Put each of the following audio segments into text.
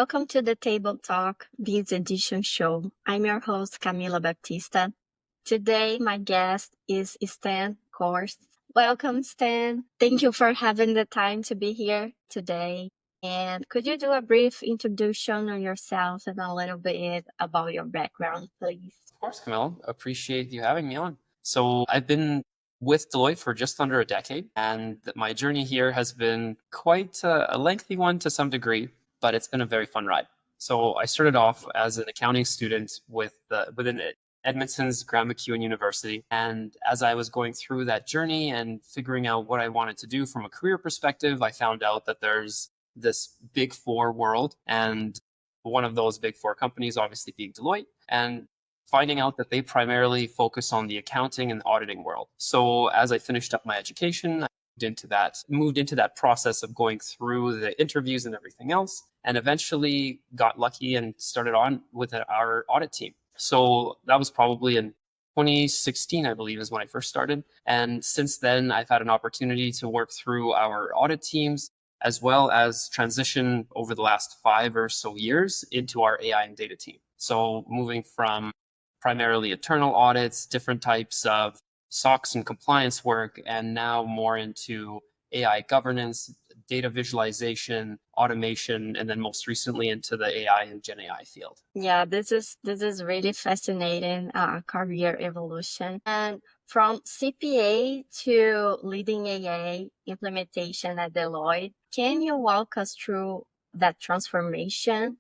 Welcome to the Table Talk Biz Edition show. I'm your host, Camila Baptista. Today, my guest is Stan Kors. Welcome, Stan. Thank you for having the time to be here today. And could you do a brief introduction on yourself and a little bit about your background, please? Of course, Camille. Appreciate you having me on. So I've been with Deloitte for just under a decade, and my journey here has been quite a lengthy one to some degree, but it's been a very fun ride. So I started off as an accounting student within Edmonton's Graham McEwen University. And as I was going through that journey and figuring out what I wanted to do from a career perspective, I found out that there's this big four world, and one of those big four companies obviously being Deloitte. And finding out that they primarily focus on the accounting and auditing world. So as I finished up my education, I moved into that process of going through the interviews and everything else, and eventually got lucky and started on with our audit team. So that was probably in 2016, I believe, is when I first started. And since then, I've had an opportunity to work through our audit teams, as well as transition over the last 5 or so years into our AI and data team. So moving from primarily internal audits, different types of SOX and compliance work, and now more into AI governance, data visualization, automation, and then most recently into the AI and GenAI field. Yeah, this is really fascinating career evolution. And from CPA to leading AI implementation at Deloitte, can you walk us through that transformation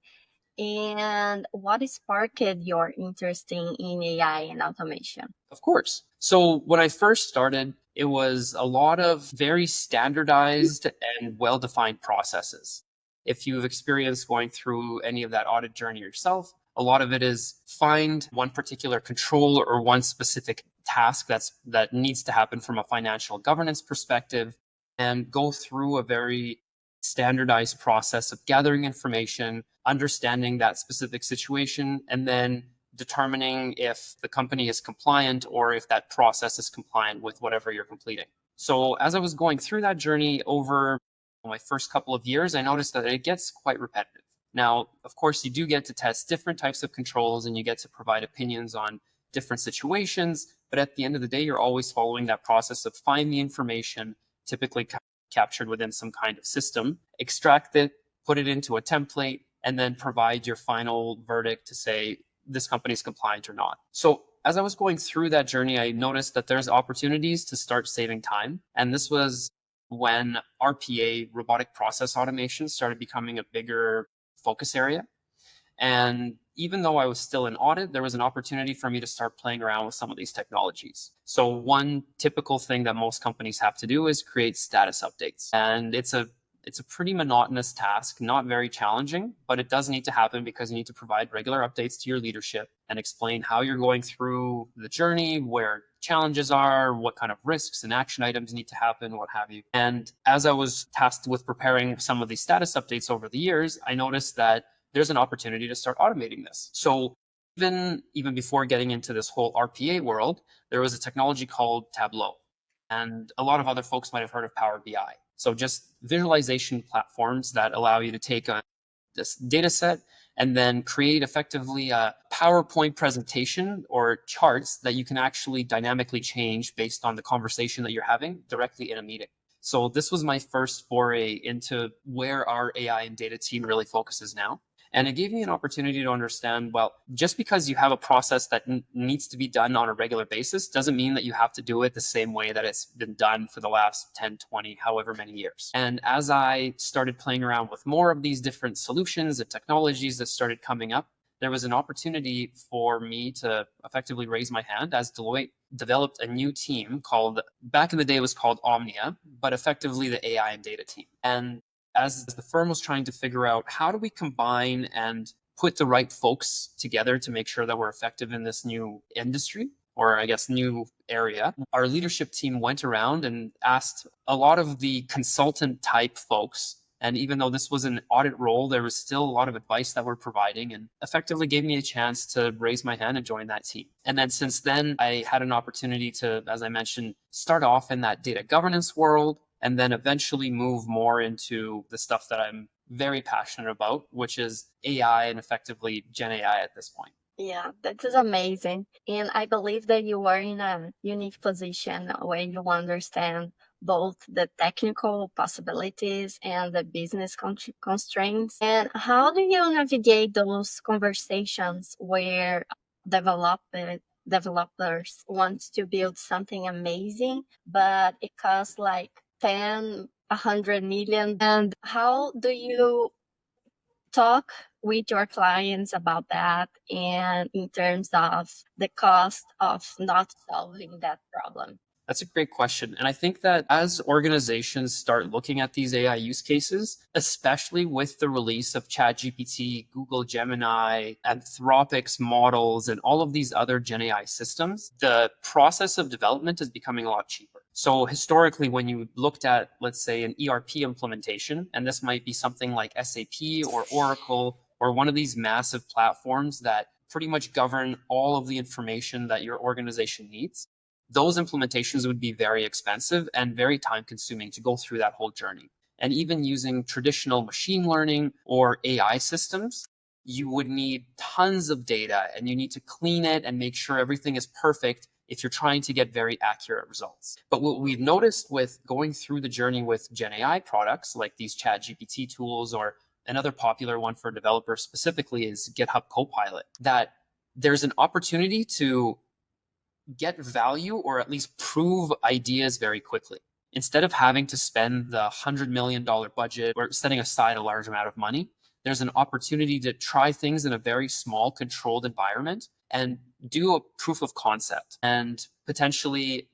and what sparked your interest in AI and automation? Of course. So when I first started, it was a lot of very standardized and well-defined processes. If you've experienced going through any of that audit journey yourself, a lot of it is find one particular control or one specific task that needs to happen from a financial governance perspective, and go through a very standardized process of gathering information, understanding that specific situation, and then determining if the company is compliant or if that process is compliant with whatever you're completing. So as I was going through that journey over my first couple of years, I noticed that it gets quite repetitive. Now, of course, you do get to test different types of controls and you get to provide opinions on different situations, but at the end of the day, you're always following that process of find the information, typically captured within some kind of system, extract it, put it into a template, and then provide your final verdict to say, this company is compliant or not. So as I was going through that journey, I noticed that there's opportunities to start saving time. And this was when RPA, robotic process automation, started becoming a bigger focus area. And even though I was still in audit, there was an opportunity for me to start playing around with some of these technologies. So one typical thing that most companies have to do is create status updates. And it's a pretty monotonous task, not very challenging, but it does need to happen because you need to provide regular updates to your leadership and explain how you're going through the journey, where challenges are, what kind of risks and action items need to happen, what have you. And as I was tasked with preparing some of these status updates over the years, I noticed that there's an opportunity to start automating this. So even before getting into this whole RPA world, there was a technology called Tableau. And a lot of other folks might have heard of Power BI. So just visualization platforms that allow you to take this data set and then create effectively a PowerPoint presentation or charts that you can actually dynamically change based on the conversation that you're having directly in a meeting. So this was my first foray into where our AI and data team really focuses now. And it gave me an opportunity to understand, well, just because you have a process that needs to be done on a regular basis doesn't mean that you have to do it the same way that it's been done for the last 10, 20, however many years. And as I started playing around with more of these different solutions and technologies that started coming up, there was an opportunity for me to effectively raise my hand as Deloitte developed a new team called, back in the day it was called Omnia, but effectively the AI and data team. And as the firm was trying to figure out how do we combine and put the right folks together to make sure that we're effective in this new industry, or I guess new area, our leadership team went around and asked a lot of the consultant type folks. And even though this was an audit role, there was still a lot of advice that we're providing, and effectively gave me a chance to raise my hand and join that team. And then since then, I had an opportunity to, as I mentioned, start off in that data governance world, and then eventually move more into the stuff that I'm very passionate about, which is AI and effectively Gen AI at this point. Yeah, that is amazing. And I believe that you are in a unique position where you understand both the technical possibilities and the business constraints. And how do you navigate those conversations where developers want to build something amazing, but it costs like 10, 100 million? And how do you talk with your clients about that and in terms of the cost of not solving that problem? That's a great question. And I think that as organizations start looking at these AI use cases, especially with the release of ChatGPT, Google Gemini, Anthropic's models, and all of these other Gen AI systems, the process of development is becoming a lot cheaper. So historically, when you looked at, let's say, an ERP implementation, and this might be something like SAP or Oracle or one of these massive platforms that pretty much govern all of the information that your organization needs, those implementations would be very expensive and very time consuming to go through that whole journey. And even using traditional machine learning or AI systems, you would need tons of data and you need to clean it and make sure everything is perfect if you're trying to get very accurate results. But what we've noticed with going through the journey with Gen AI products like these Chat GPT tools, or another popular one for developers specifically is GitHub Copilot, that there's an opportunity to get value or at least prove ideas very quickly. Instead of having to spend the $100 million budget or setting aside a large amount of money, there's an opportunity to try things in a very small, controlled environment and do a proof of concept, and potentially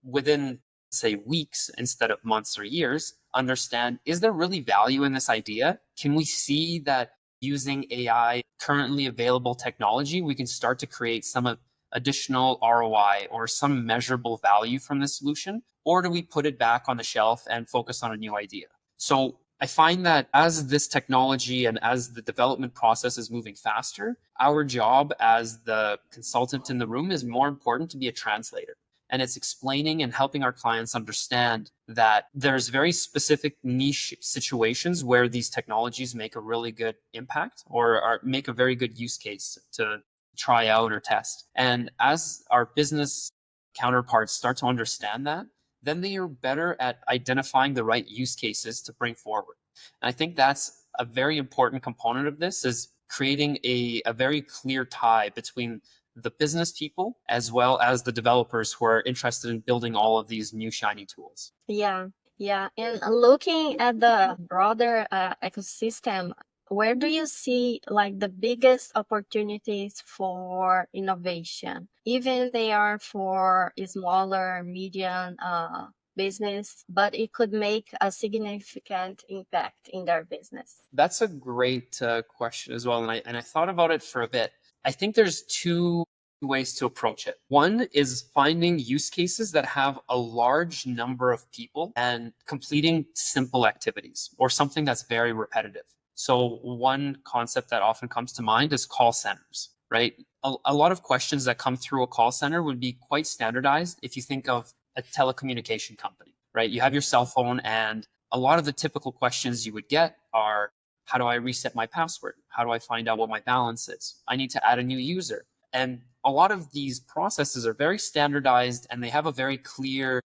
within, say, weeks instead of months or years, understand, is there really value in this idea? Can we see that using AI, currently available technology, we can start to create some additional ROI or some measurable value from this solution? Or do we put it back on the shelf and focus on a new idea? So I find that as this technology and as the development process is moving faster, our job as the consultant in the room is more important to be a translator. And it's explaining and helping our clients understand that there's very specific niche situations where these technologies make a really good impact or make a very good use case to try out or test. And as our business counterparts start to understand that, then they are better at identifying the right use cases to bring forward. And I think that's a very important component of this, is creating a very clear tie between the business people as well as the developers who are interested in building all of these new shiny tools. Yeah, yeah. And looking at the broader ecosystem, where do you see like the biggest opportunities for innovation? Even they are for smaller, medium business, but it could make a significant impact in their business. That's a great question as well, and I thought about it for a bit. I think there's two ways to approach it. One is finding use cases that have a large number of people and completing simple activities or something that's very repetitive. So one concept that often comes to mind is call centers, right? A lot of questions that come through a call center would be quite standardized if you think of a telecommunication company, right? You have your cell phone, and a lot of the typical questions you would get are, how do I reset my password? How do I find out what my balance is? I need to add a new user. And a lot of these processes are very standardized and they have a very clear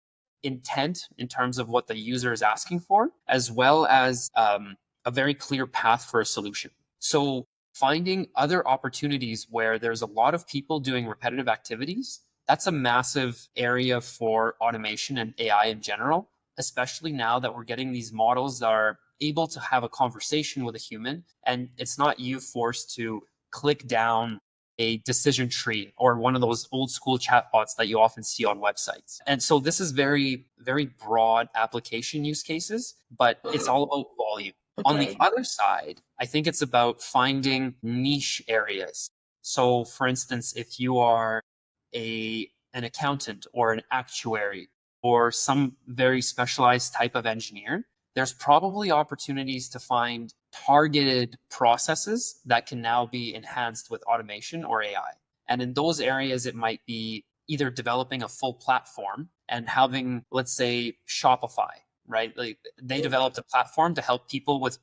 intent in terms of what the user is asking for, as well as a very clear path for a solution. So finding other opportunities where there's a lot of people doing repetitive activities, that's a massive area for automation and AI in general, especially now that we're getting these models that are able to have a conversation with a human, and it's not you forced to click down a decision tree or one of those old school chatbots that you often see on websites. And so this is very, very broad application use cases, but it's all about volume. On the Okay. other side, I think it's about finding niche areas. So for instance, if you are an accountant or an actuary or some very specialized type of engineer, there's probably opportunities to find targeted processes that can now be enhanced with automation or AI. And in those areas, it might be either developing a full platform and having, let's say, Shopify, right? Like they developed a platform to help people with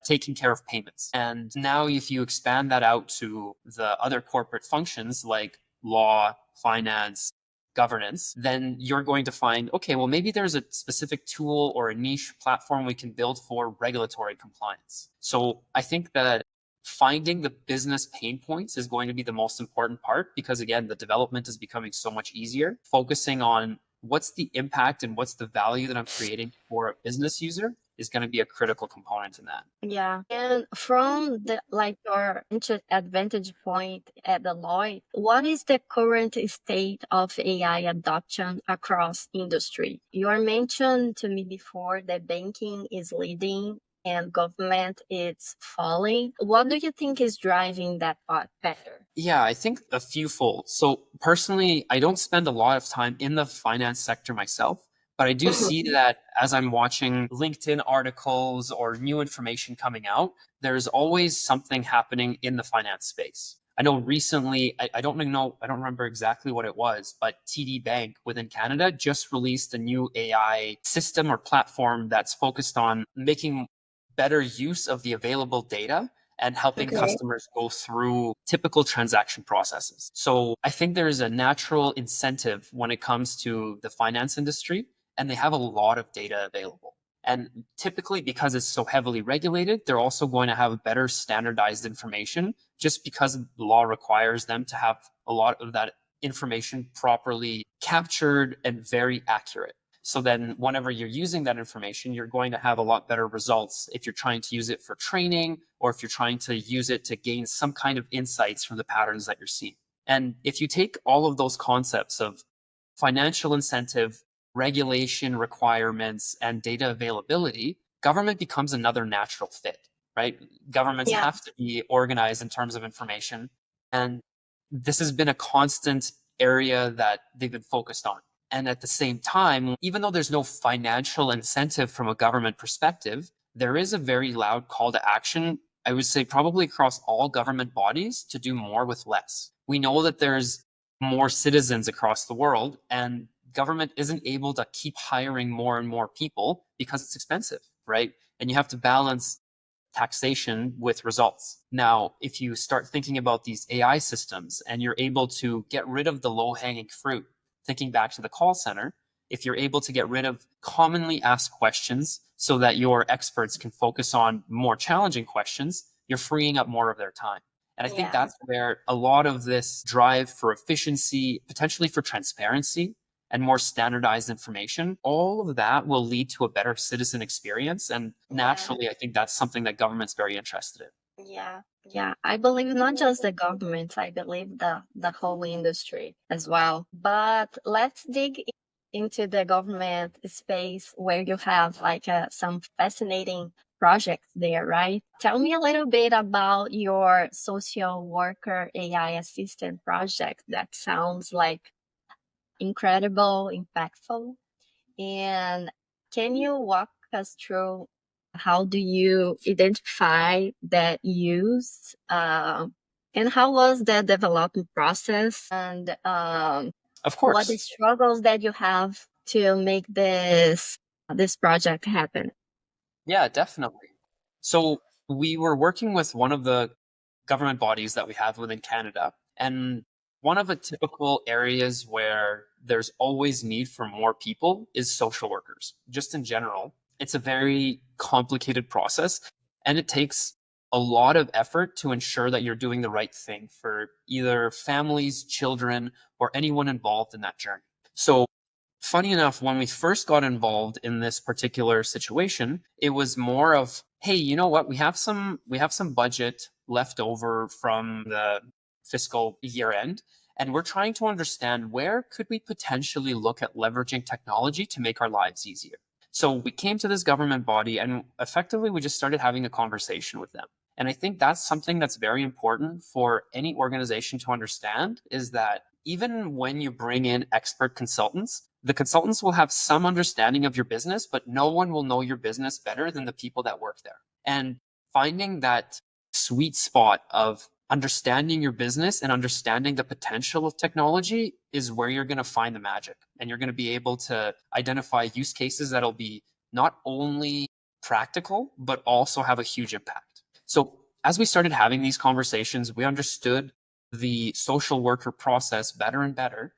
taking care of payments. And now if you expand that out to the other corporate functions like law, finance, governance, then you're going to find, okay, well, maybe there's a specific tool or a niche platform we can build for regulatory compliance. So I think that finding the business pain points is going to be the most important part because, again, the development is becoming so much easier. Focusing on what's the impact and what's the value that I'm creating for a business user is going to be a critical component in that. Yeah. And from the like your advantage point at Deloitte, what is the current state of AI adoption across industry? You are mentioned to me before that banking is leading and government is falling. What do you think is driving that part better? Yeah, I think a few fold. So personally, I don't spend a lot of time in the finance sector myself, but I do see that as I'm watching LinkedIn articles or new information coming out, there's always something happening in the finance space. I know recently, I don't know, I don't remember exactly what it was, but TD Bank within Canada just released a new AI system or platform that's focused on making better use of the available data and helping Okay. customers go through typical transaction processes. So I think there's a natural incentive when it comes to the finance industry, and they have a lot of data available. And typically, because it's so heavily regulated, they're also going to have better standardized information just because the law requires them to have a lot of that information properly captured and very accurate. So then, whenever you're using that information, you're going to have a lot better results if you're trying to use it for training or if you're trying to use it to gain some kind of insights from the patterns that you're seeing. And if you take all of those concepts of financial incentive, regulation requirements, and data availability, government becomes another natural fit, right? Governments Yeah. have to be organized in terms of information. And this has been a constant area that they've been focused on. And at the same time, even though there's no financial incentive from a government perspective, there is a very loud call to action, I would say probably across all government bodies, to do more with less. We know that there's more citizens across the world, and government isn't able to keep hiring more and more people because it's expensive, right? And you have to balance taxation with results. Now, if you start thinking about these AI systems and you're able to get rid of the low hanging fruit, thinking back to the call center, if you're able to get rid of commonly asked questions so that your experts can focus on more challenging questions, you're freeing up more of their time. And I think Yeah. that's where a lot of this drive for efficiency, potentially for transparency, and more standardized information, all of that will lead to a better citizen experience. And Yeah. naturally, I think that's something that government's very interested in. Yeah, yeah. I believe not just the government, I believe the whole industry as well. But let's dig into the government space where you have like some fascinating projects there, right? Tell me a little bit about your social worker AI assistant project. That sounds like incredible, impactful. And can you walk us through how do you identify that use? And how was the development process? And Of what the course. struggles that you have to make this project happen? Yeah, definitely. So we were working with one of the government bodies that we have within Canada. And one of the typical areas where there's always need for more people is social workers. Just in general, it's a very complicated process and it takes a lot of effort to ensure that you're doing the right thing for either families, children, or anyone involved in that journey. So funny enough, when we first got involved in this particular situation, it was more of, hey, you know what? We have some budget left over from the fiscal year end, and we're trying to understand where could we potentially look at leveraging technology to make our lives easier. So we came to this government body and effectively we just started having a conversation with them. And I think that's something that's very important for any organization to understand is that even when you bring in expert consultants, the consultants will have some understanding of your business, but no one will know your business better than the people that work there. And finding that sweet spot of understanding your business and understanding the potential of technology is where you're going to find the magic. And you're going to be able to identify use cases that'll be not only practical, but also have a huge impact. So as we started having these conversations, we understood the social worker process better and better.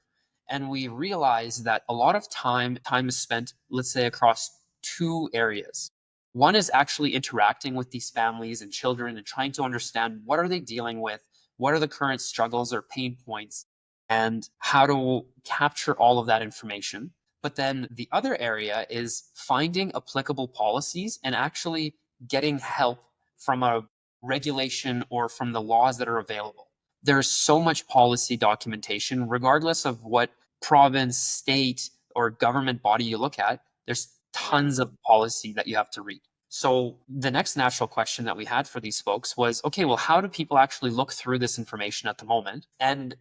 And we realized that a lot of time is spent, let's say, across two areas. One is actually interacting with these families and children and trying to understand what are they dealing with, what are the current struggles or pain points, and how to capture all of that information. But then the other area is finding applicable policies and actually getting help from a regulation or from the laws that are available. There's so much policy documentation, regardless of what province, state, or government body you look at, there's tons of policy that you have to read. So the next natural question that we had for these folks was, okay, well, how do people actually look through this information at the moment? And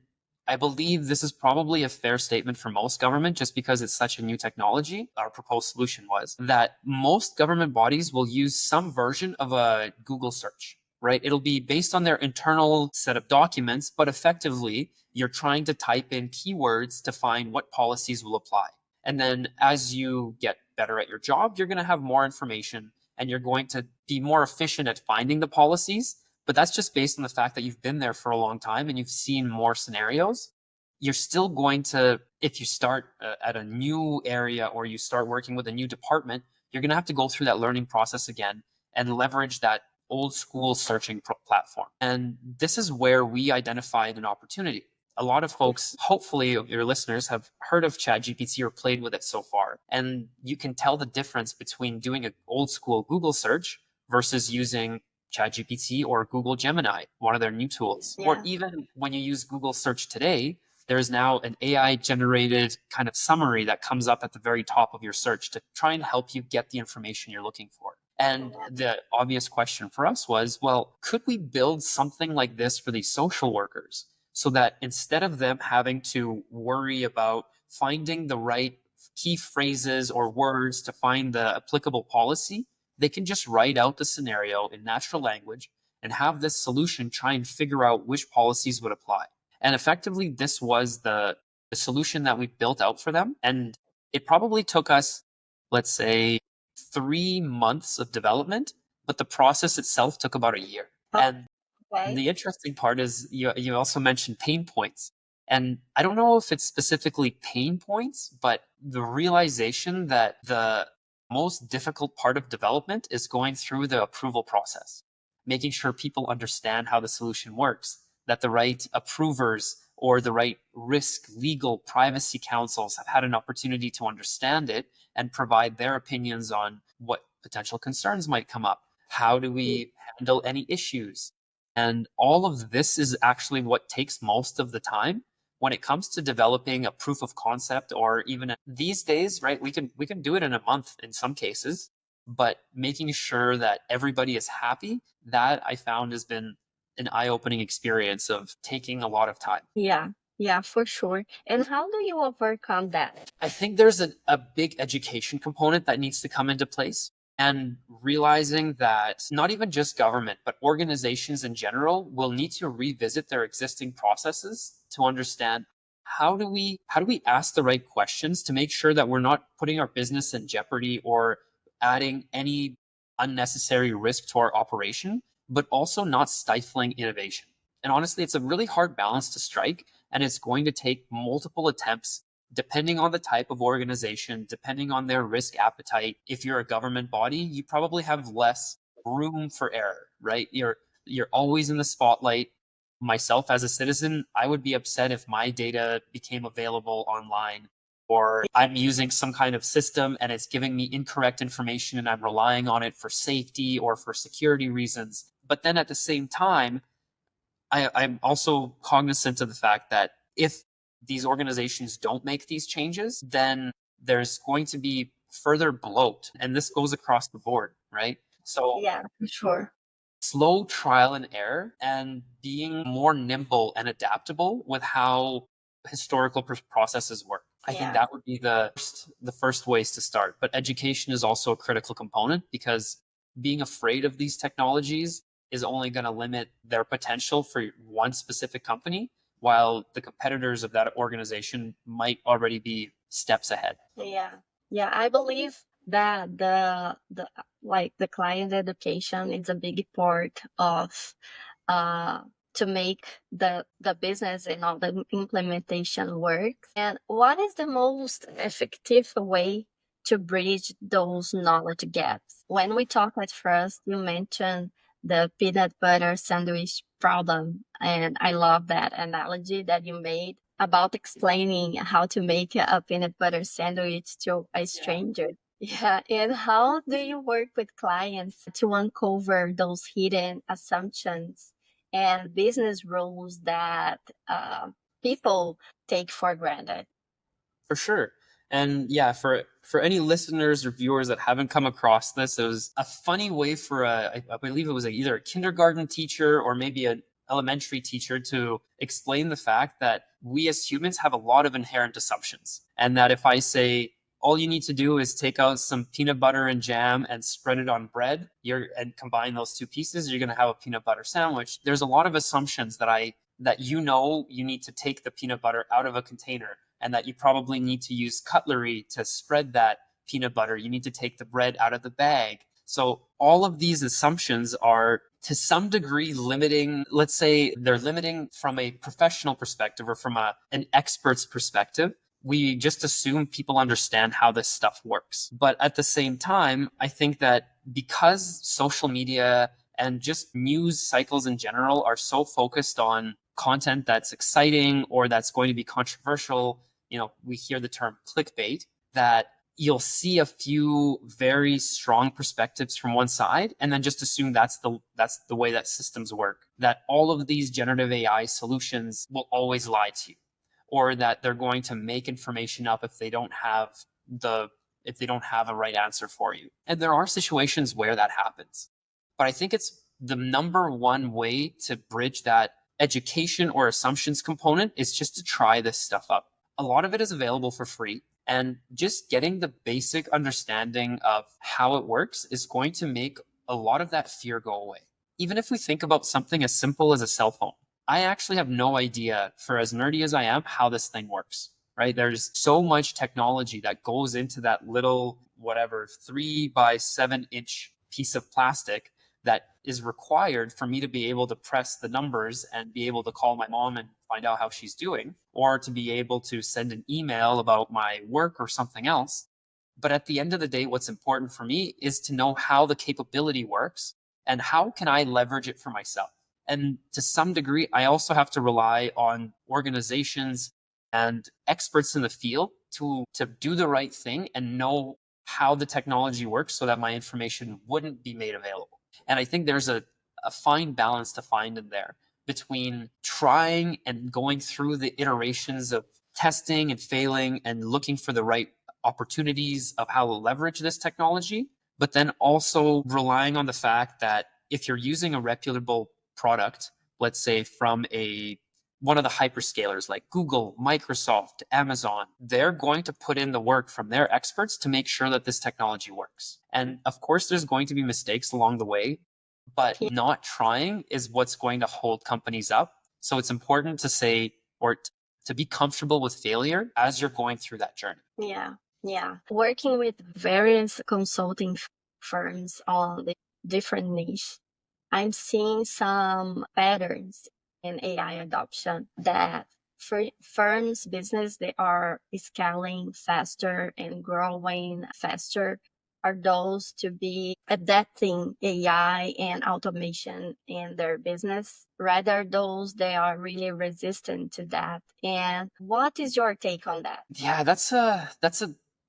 I believe this is probably a fair statement for most government, just because it's such a new technology. Our proposed solution was that most government bodies will use some version of a Google search, right? It'll be based on their internal set of documents, but effectively, you're trying to type in keywords to find what policies will apply. And then as you get better at your job, you're going to have more information and you're going to be more efficient at finding the policies. But that's just based on the fact that you've been there for a long time and you've seen more scenarios. You're still going to, if you start at a new area or you start working with a new department, you're going to have to go through that learning process again and leverage that old school searching platform. And this is where we identified an opportunity. A lot of folks, hopefully your listeners, have heard of ChatGPT or played with it so far. And you can tell the difference between doing an old school Google search versus using ChatGPT or Google Gemini, one of their new tools. Yeah. Or even when you use Google search today, there's now an AI generated kind of summary that comes up at the very top of your search to try and help you get the information you're looking for. And the obvious question for us was, well, could we build something like this for these social workers so that instead of them having to worry about finding the right key phrases or words to find the applicable policy, they can just write out the scenario in natural language and have this solution try and figure out which policies would apply. And effectively, this was the solution that we built out for them. And it probably took us, let's say, 3 months of development, but the process itself took about a year. And the interesting part is you also mentioned pain points. And I don't know if it's specifically pain points, but the realization that the most difficult part of development is going through the approval process, making sure people understand how the solution works, that the right approvers or the right risk, legal, privacy councils have had an opportunity to understand it and provide their opinions on what potential concerns might come up. How do we handle any issues? And all of this is actually what takes most of the time when it comes to developing a proof of concept, or even these days, right? We can do it in a month in some cases, but making sure that everybody is happy, that I found has been an eye-opening experience of taking a lot of time. Yeah, yeah, for sure. And how do you overcome that? I think there's a big education component that needs to come into place, and realizing that not even just government, but organizations in general will need to revisit their existing processes to understand how do we ask the right questions to make sure that we're not putting our business in jeopardy or adding any unnecessary risk to our operation, but also not stifling innovation. And honestly, it's a really hard balance to strike, and it's going to take multiple attempts depending on the type of organization, depending on their risk appetite. If you're a government body, you probably have less room for error, right? You're always in the spotlight. Myself as a citizen, I would be upset if my data became available online, or I'm using some kind of system and it's giving me incorrect information and I'm relying on it for safety or for security reasons. But then at the same time, I'm also cognizant of the fact that if these organizations don't make these changes, then there's going to be further bloat. And this goes across the board, right? So Yeah, for sure. slow trial and error and being more nimble and adaptable with how historical processes work. I think that would be the first ways to start. But education is also a critical component, because being afraid of these technologies is only going to limit their potential for one specific company, while the competitors of that organization might already be steps ahead. Yeah. Yeah, I believe that the like the client education is a big part of uh, to make the business and all the implementation work. And what is the most effective way to bridge those knowledge gaps? When we talked at first, you mentioned the peanut butter sandwich problem, and I love that analogy that you made about explaining how to make a peanut butter sandwich to a stranger. Yeah, and how do you work with clients to uncover those hidden assumptions and business rules that people take for granted? For sure. And yeah, for any listeners or viewers that haven't come across this, it was a funny way for I believe it was either a kindergarten teacher or maybe an elementary teacher to explain the fact that we as humans have a lot of inherent assumptions. And that if I say all you need to do is take out some peanut butter and jam and spread it on bread, and combine those two pieces, you're going to have a peanut butter sandwich. There's a lot of assumptions that you need to take the peanut butter out of a container and that you probably need to use cutlery to spread that peanut butter. You need to take the bread out of the bag. So all of these assumptions are to some degree limiting. Let's say they're limiting from a professional perspective or from an expert's perspective. We just assume people understand how this stuff works. But at the same time, I think that because social media and just news cycles in general are so focused on content that's exciting or that's going to be controversial, we hear the term clickbait, that you'll see a few very strong perspectives from one side and then just assume that's the way that systems work, that all of these generative AI solutions will always lie to you, or that they're going to make information up if they don't have a right answer for you. And there are situations where that happens. But I think it's the number one way to bridge that education or assumptions component is just to try this stuff up. A lot of it is available for free. And just getting the basic understanding of how it works is going to make a lot of that fear go away. Even if we think about something as simple as a cell phone, I actually have no idea, for as nerdy as I am, how this thing works, right? There's so much technology that goes into that little, whatever, 3 by 7 inch piece of plastic that is required for me to be able to press the numbers and be able to call my mom and find out how she's doing, or to be able to send an email about my work or something else. But at the end of the day, what's important for me is to know how the capability works and how can I leverage it for myself. And to some degree, I also have to rely on organizations and experts in the field to do the right thing and know how the technology works so that my information wouldn't be made available. And I think there's a fine balance to find in there between trying and going through the iterations of testing and failing and looking for the right opportunities of how to leverage this technology, but then also relying on the fact that if you're using a reputable product, let's say from one of the hyperscalers like Google, Microsoft, Amazon, they're going to put in the work from their experts to make sure that this technology works. And of course, there's going to be mistakes along the way, but not trying is what's going to hold companies up. So it's important to say, to be comfortable with failure as you're going through that journey. Yeah, yeah. Working with various consulting firms on the different niche, I'm seeing some patterns in AI adoption that for firms, business, they are scaling faster and growing faster are those to be adapting AI and automation in their business, rather those they are really resistant to that. And what is your take on that? Yeah, that's a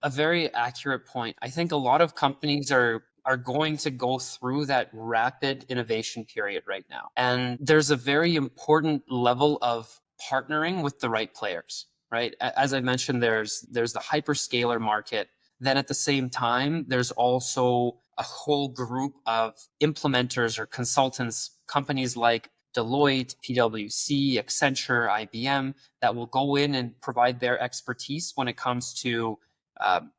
very accurate point. I think a lot of companies are going to go through that rapid innovation period right now. And there's a very important level of partnering with the right players, right? As I mentioned, there's the hyperscaler market. Then at the same time, there's also a whole group of implementers or consultants, companies like Deloitte, PwC, Accenture, IBM, that will go in and provide their expertise when it comes to um,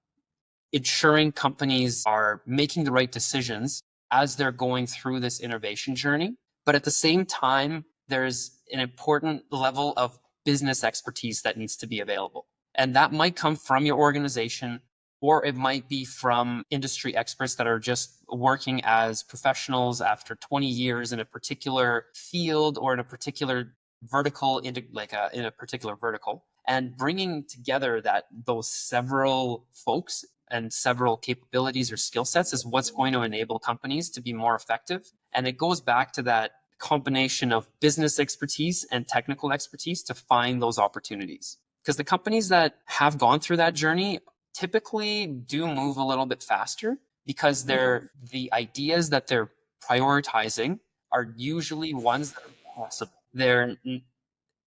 ensuring companies are making the right decisions as they're going through this innovation journey. But at the same time, there's an important level of business expertise that needs to be available. And that might come from your organization, or it might be from industry experts that are just working as professionals after 20 years in a particular field or in a particular vertical, in a particular vertical, and bringing together those several folks and several capabilities or skill sets is what's going to enable companies to be more effective. And it goes back to that combination of business expertise and technical expertise to find those opportunities. Because the companies that have gone through that journey typically do move a little bit faster because the ideas that they're prioritizing are usually ones that are possible.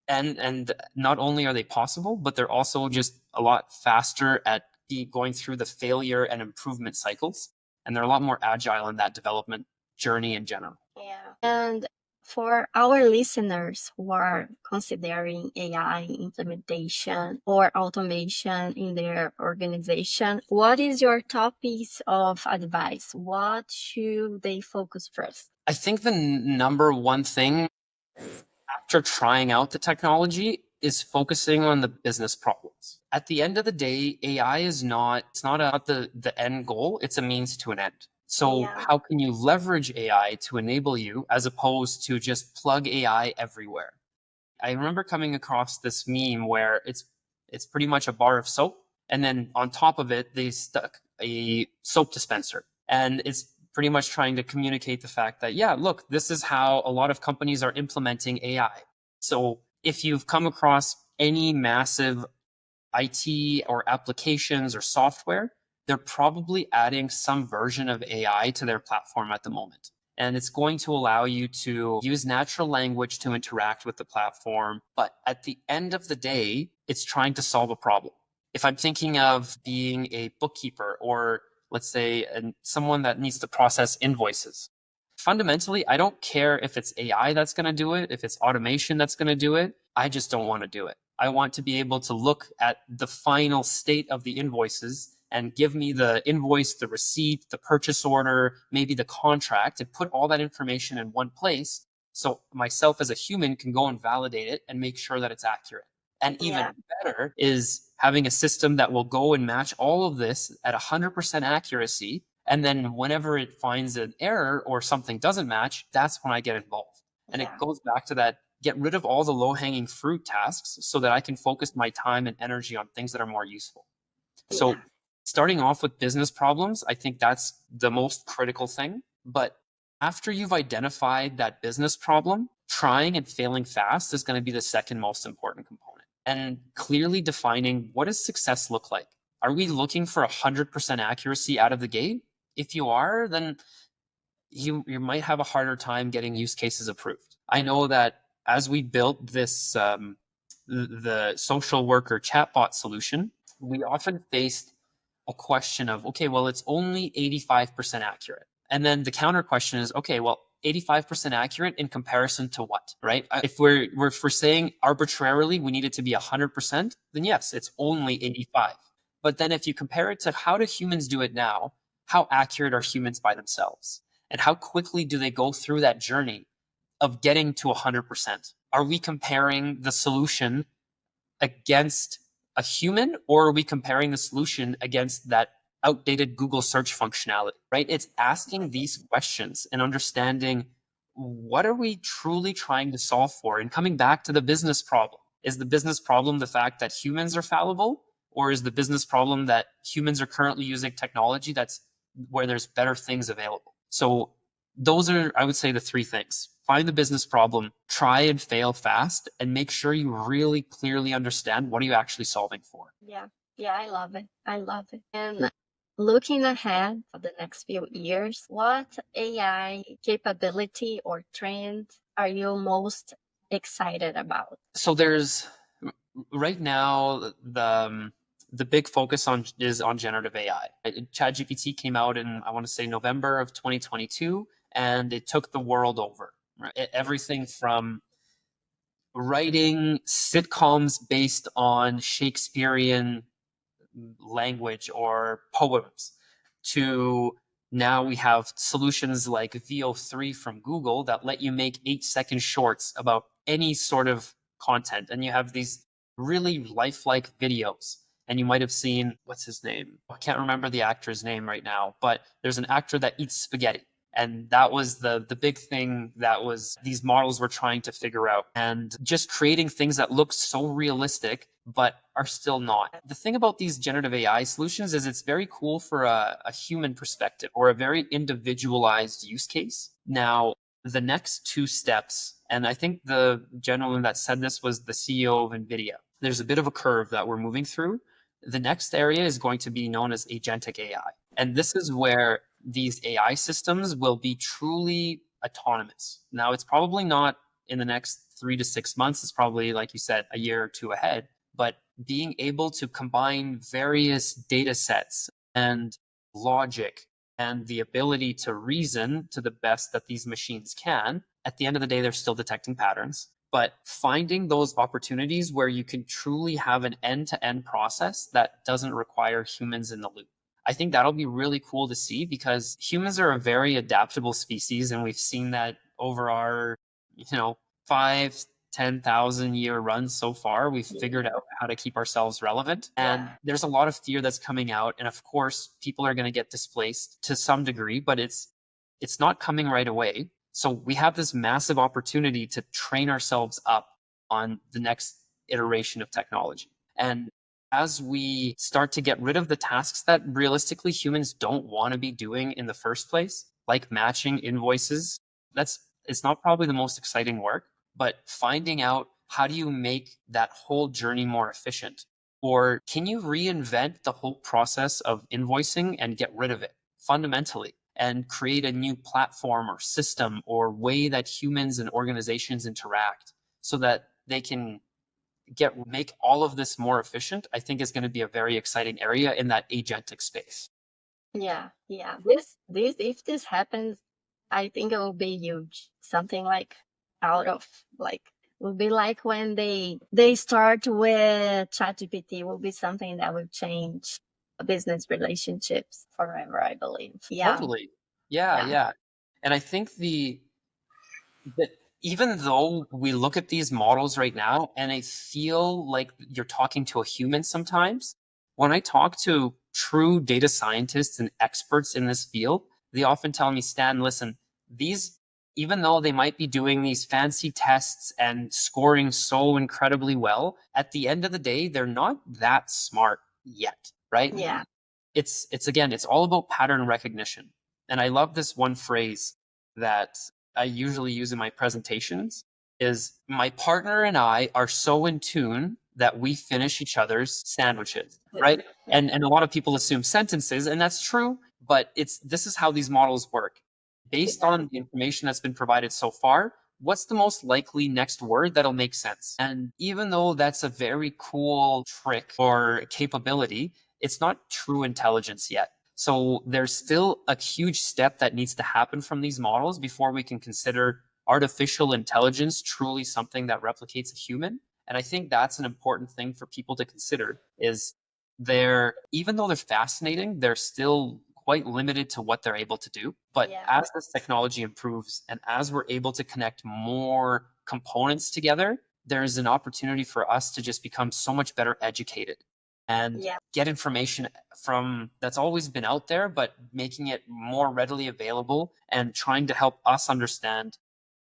And not only are they possible, but they're also just a lot faster at going through the failure and improvement cycles, and they're a lot more agile in that development journey in general. Yeah. And for our listeners who are considering AI implementation or automation in their organization, what is your top piece of advice? What should they focus first? I think the number one thing after trying out the technology is focusing on the business problems. At the end of the day, AI is not, it's not the end goal, it's a means to an end. So how can you leverage AI to enable you as opposed to just plug AI everywhere? I remember coming across this meme where it's pretty much a bar of soap, and then on top of it they stuck a soap dispenser, and it's pretty much trying to communicate the fact that, yeah, look, this is how a lot of companies are implementing AI. So if you've come across any massive IT or applications or software, they're probably adding some version of AI to their platform at the moment. And it's going to allow you to use natural language to interact with the platform. But at the end of the day, it's trying to solve a problem. If I'm thinking of being a bookkeeper or let's say someone that needs to process invoices, fundamentally, I don't care if it's AI that's going to do it, if it's automation that's going to do it. I just don't want to do it. I want to be able to look at the final state of the invoices and give me the invoice, the receipt, the purchase order, maybe the contract, and put all that information in one place so myself as a human can go and validate it and make sure that it's accurate. And even better is having a system that will go and match all of this at 100% accuracy. And then whenever it finds an error or something doesn't match, that's when I get involved. And it goes back to that, get rid of all the low-hanging fruit tasks so that I can focus my time and energy on things that are more useful. So starting off with business problems, I think that's the most critical thing. But after you've identified that business problem, trying and failing fast is going to be the second most important component. And clearly defining, what does success look like? Are we looking for 100% accuracy out of the gate? If you are, then you might have a harder time getting use cases approved. I know that as we built this, the social worker chatbot solution, we often faced a question of, okay, well, it's only 85% accurate. And then the counter question is, okay, well, 85% accurate in comparison to what, right? If we're saying arbitrarily we need it to be 100%, then yes, it's only 85. But then if you compare it to how do humans do it now, how accurate are humans by themselves? And how quickly do they go through that journey of getting to 100%? Are we comparing the solution against a human, or are we comparing the solution against that outdated Google search functionality, right? It's asking these questions and understanding, what are we truly trying to solve for? And coming back to the business problem. Is the business problem the fact that humans are fallible? Or is the business problem that humans are currently using technology that's where there's better things available? So those are, I would say, the three things. Find the business problem, try and fail fast, and make sure you really clearly understand what are you actually solving for. Yeah, I love it. I love it. And looking ahead for the next few years, what AI capability or trend are you most excited about? So there's right now the big focus is on generative AI. ChatGPT came out in, I want to say, November of 2022, and it took the world over. Right? Everything from writing sitcoms based on Shakespearean language or poems to now we have solutions like VO3 from Google that let you make 8-second shorts about any sort of content. And you have these really lifelike videos. And you might have seen, what's his name? I can't remember the actor's name right now, but there's an actor that eats spaghetti. And that was the big thing that was these models were trying to figure out, and just creating things that look so realistic but are still not. The thing about these generative AI solutions is it's very cool for a human perspective or a very individualized use case. Now, the next two steps, and I think the gentleman that said this was the CEO of NVIDIA, there's a bit of a curve that we're moving through. The next area is going to be known as agentic AI. And this is where these AI systems will be truly autonomous. Now, it's probably not in the next 3 to 6 months. It's probably, like you said, a year or two ahead. But being able to combine various data sets and logic and the ability to reason to the best that these machines can, at the end of the day, they're still detecting patterns. But finding those opportunities where you can truly have an end to end process that doesn't require humans in the loop. I think that'll be really cool to see because humans are a very adaptable species, and we've seen that over our, 5, 10,000 year run so far. We've figured out how to keep ourselves relevant. And there's a lot of fear that's coming out. And of course, people are going to get displaced to some degree, but it's not coming right away. So we have this massive opportunity to train ourselves up on the next iteration of technology. And as we start to get rid of the tasks that realistically humans don't want to be doing in the first place, like matching invoices, it's not probably the most exciting work, but finding out how do you make that whole journey more efficient? Or can you reinvent the whole process of invoicing and get rid of it fundamentally and create a new platform or system or way that humans and organizations interact so that they can make all of this more efficient? I think is going to be a very exciting area in that agentic space. Yeah, yeah. This if this happens, I think it will be huge. Something like out of like will be like when they start with ChatGPT will be something that will change business relationships forever, I believe. Yeah, Totally. Yeah, yeah, yeah. And I think that even though we look at these models right now and I feel like you're talking to a human sometimes, when I talk to true data scientists and experts in this field, they often tell me, Stan, listen, these, even though they might be doing these fancy tests and scoring so incredibly well, at the end of the day, they're not that smart yet, right? yeah, It's again, it's all about pattern recognition. And I love this one phrase that I usually use in my presentations is my partner and I are so in tune that we finish each other's sandwiches, right? yeah, And a lot of people assume sentences, and that's true, but this is how these models work. Based yeah, on the information that's been provided so far, what's the most likely next word that'll make sense? And even though that's a very cool trick or capability, it's not true intelligence yet. So there's still a huge step that needs to happen from these models before we can consider artificial intelligence truly something that replicates a human. And I think that's an important thing for people to consider is even though they're fascinating, they're still quite limited to what they're able to do. But yeah, as this technology improves and as we're able to connect more components together, there's an opportunity for us to just become so much better educated and yeah, get information from that's always been out there, but making it more readily available and trying to help us understand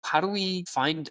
how do we find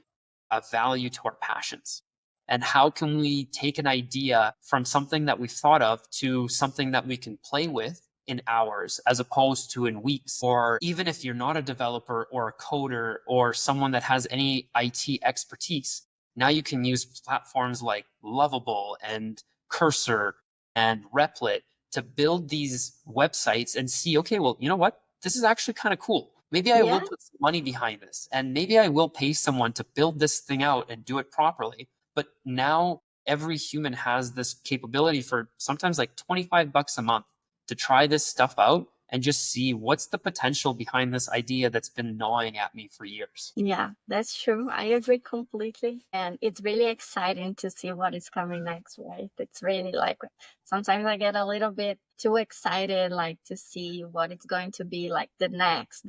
a value to our passions? And how can we take an idea from something that we've thought of to something that we can play with in hours as opposed to in weeks? Or even if you're not a developer or a coder or someone that has any IT expertise, now you can use platforms like Lovable and Cursor and Replit to build these websites and see, okay, well, you know what? This is actually kind of cool. Maybe I will yeah, put some money behind this and maybe I will pay someone to build this thing out and do it properly. But now every human has this capability for sometimes like 25 bucks a month to try this stuff out and just see what's the potential behind this idea that's been gnawing at me for years. yeah. That's true. I agree completely, and it's really exciting to see what is coming next. Right? It's really like sometimes I get a little bit too excited, like to see what it's going to be like the next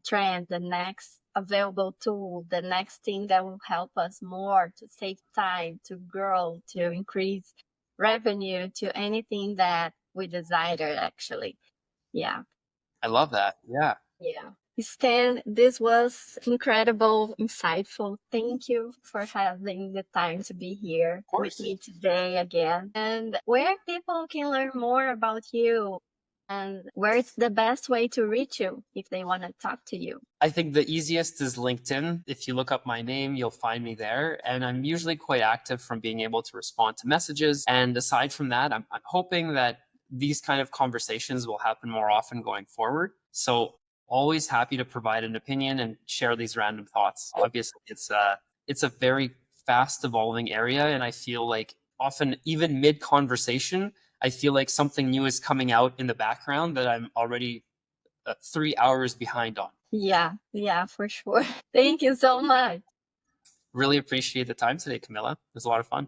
trend, the next available tool, the next thing that will help us more to save time, to grow, to increase revenue to anything that we desired, actually. Yeah. I love that. Yeah. Yeah. Stan, this was incredible, insightful. Thank you for having the time to be here Of with course. me today again. And where people can learn more about you and where's the best way to reach you if they want to talk to you? I think the easiest is LinkedIn. If you look up my name, you'll find me there. And I'm usually quite active from being able to respond to messages. And aside from that, I'm hoping that these kind of conversations will happen more often going forward. So always happy to provide an opinion and share these random thoughts. Obviously, it's a very fast evolving area. And I feel like often even mid conversation, I feel like something new is coming out in the background that I'm already 3 hours behind on. Yeah, for sure. Thank you so much. Really appreciate the time today, Camilla. It was a lot of fun.